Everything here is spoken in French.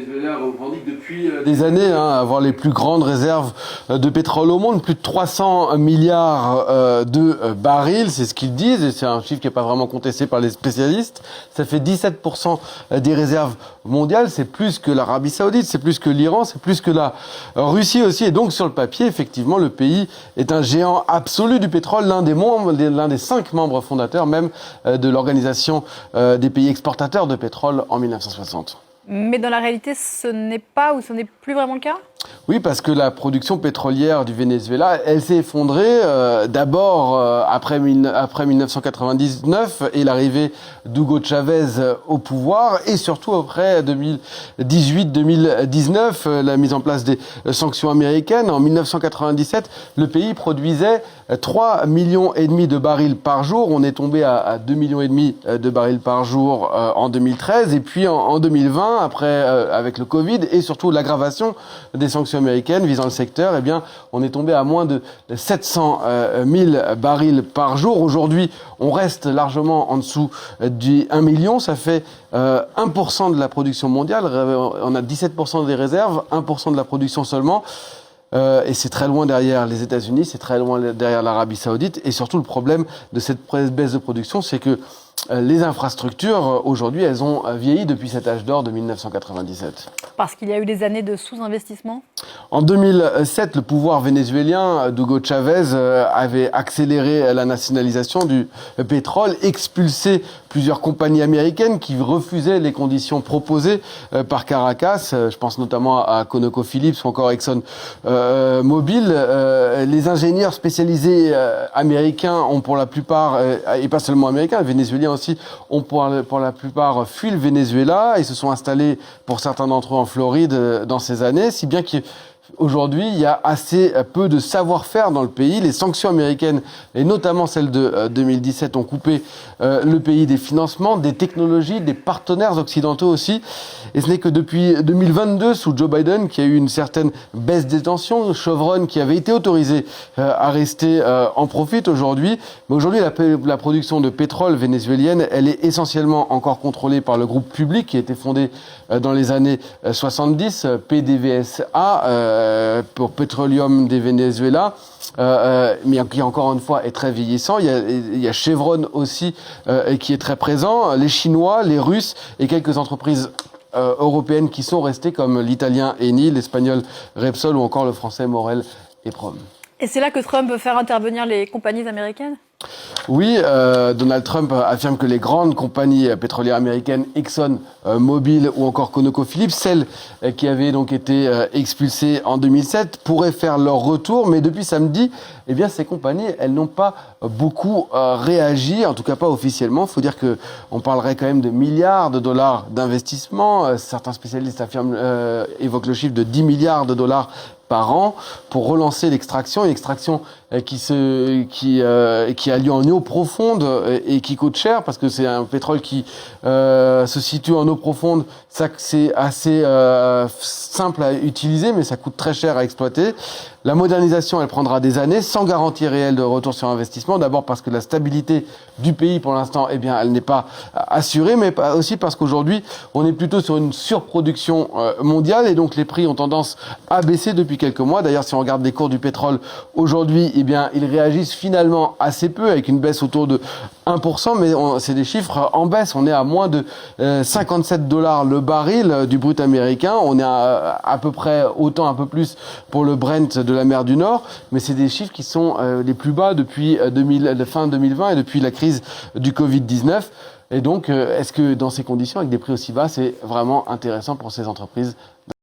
Venezuela revendique depuis des années avoir les plus grandes réserves de pétrole au monde, plus de 300 milliards de barils, c'est ce qu'ils disent, et c'est un chiffre qui n'est pas vraiment contesté par les spécialistes. Ça fait 17% des réserves mondiales, c'est plus que l'Arabie Saoudite, c'est plus que l'Iran, c'est plus que la Russie aussi. Et donc sur le papier, effectivement, le pays est un géant absolu du pétrole, l'un des 5 membres fondateurs même de l'organisation des pays exportateurs de pétrole en 1960. Mais dans la réalité, ce n'est pas ou ce n'est plus vraiment le cas ? Oui, parce que la production pétrolière du Venezuela, elle s'est effondrée d'abord après 1999 et l'arrivée d'Hugo Chavez au pouvoir, et surtout après 2018-2019, la mise en place des sanctions américaines. En 1997, le pays produisait 3,5 millions de barils par jour. On est tombé à 2,5 millions de barils par jour en 2013, et puis en 2020, après avec le Covid et surtout l'aggravation des sanctions américaines visant le secteur, eh bien, on est tombé à moins de 700 000 barils par jour. Aujourd'hui, on reste largement en dessous du 1 million. Ça fait 1% de la production mondiale. On a 17% des réserves, 1% de la production seulement. Et c'est très loin derrière les États-Unis, c'est très loin derrière l'Arabie Saoudite. Et surtout, le problème de cette baisse de production, c'est que les infrastructures, aujourd'hui, elles ont vieilli depuis cet âge d'or de 1997. Parce qu'il y a eu des années de sous-investissement ? En 2007, le pouvoir vénézuélien d'Hugo Chavez avait accéléré la nationalisation du pétrole, expulsé plusieurs compagnies américaines qui refusaient les conditions proposées par Caracas. Je pense notamment à ConocoPhillips ou encore ExxonMobil. Les ingénieurs spécialisés américains ont pour la plupart, et pas seulement américains, vénézuéliens aussi, ont pour la plupart fui le Venezuela et se sont installés pour certains d'entre eux en Floride dans ces années, si bien qu'aujourd'hui, il y a assez peu de savoir-faire dans le pays. Les sanctions américaines, et notamment celles de 2017, ont coupé le pays des financements, des technologies, des partenaires occidentaux aussi. Et ce n'est que depuis 2022, sous Joe Biden, qu'il y a eu une certaine baisse des tensions. Chevron, qui avait été autorisé à rester, en profite aujourd'hui. Mais aujourd'hui, la production de pétrole vénézuélienne, elle est essentiellement encore contrôlée par le groupe public qui a été fondé dans les années 70, PDVSA, pour Petroleum de Venezuela, mais qui encore une fois est très vieillissant. Il y a Chevron aussi qui est très présent, les Chinois, les Russes et quelques entreprises européennes qui sont restées, comme l'italien Eni, l'espagnol Repsol ou encore le français Morel et Prom. Et c'est là que Trump veut faire intervenir les compagnies américaines ? Oui, Donald Trump affirme que les grandes compagnies pétrolières américaines, ExxonMobil ou encore ConocoPhillips, celles qui avaient donc été expulsées en 2007, pourraient faire leur retour. Mais depuis samedi, eh bien, ces compagnies, elles n'ont pas beaucoup réagi, en tout cas pas officiellement. Il faut dire que on parlerait quand même de milliards de dollars d'investissement. Certains spécialistes évoquent le chiffre de 10 milliards de dollars par an pour relancer l'extraction, une extraction qui a lieu en eau profonde et qui coûte cher parce que c'est un pétrole qui se situe en eau profonde. Ça, c'est assez simple à utiliser, mais ça coûte très cher à exploiter. La modernisation, elle prendra des années, sans garantie réelle de retour sur investissement. D'abord parce que la stabilité du pays, pour l'instant, eh bien, elle n'est pas assurée, mais aussi parce qu'aujourd'hui, on est plutôt sur une surproduction mondiale et donc les prix ont tendance à baisser depuis quelques mois. D'ailleurs, si on regarde les cours du pétrole aujourd'hui, eh bien, ils réagissent finalement assez peu, avec une baisse autour de 1%, mais c'est des chiffres en baisse. On est à moins de 57 $ le baril du brut américain. On est à peu près autant, un peu plus pour le Brent de la mer du Nord, mais c'est des chiffres qui sont les plus bas depuis fin 2020 et depuis la crise du Covid-19. Et donc, est-ce que dans ces conditions, avec des prix aussi bas, c'est vraiment intéressant pour ces entreprises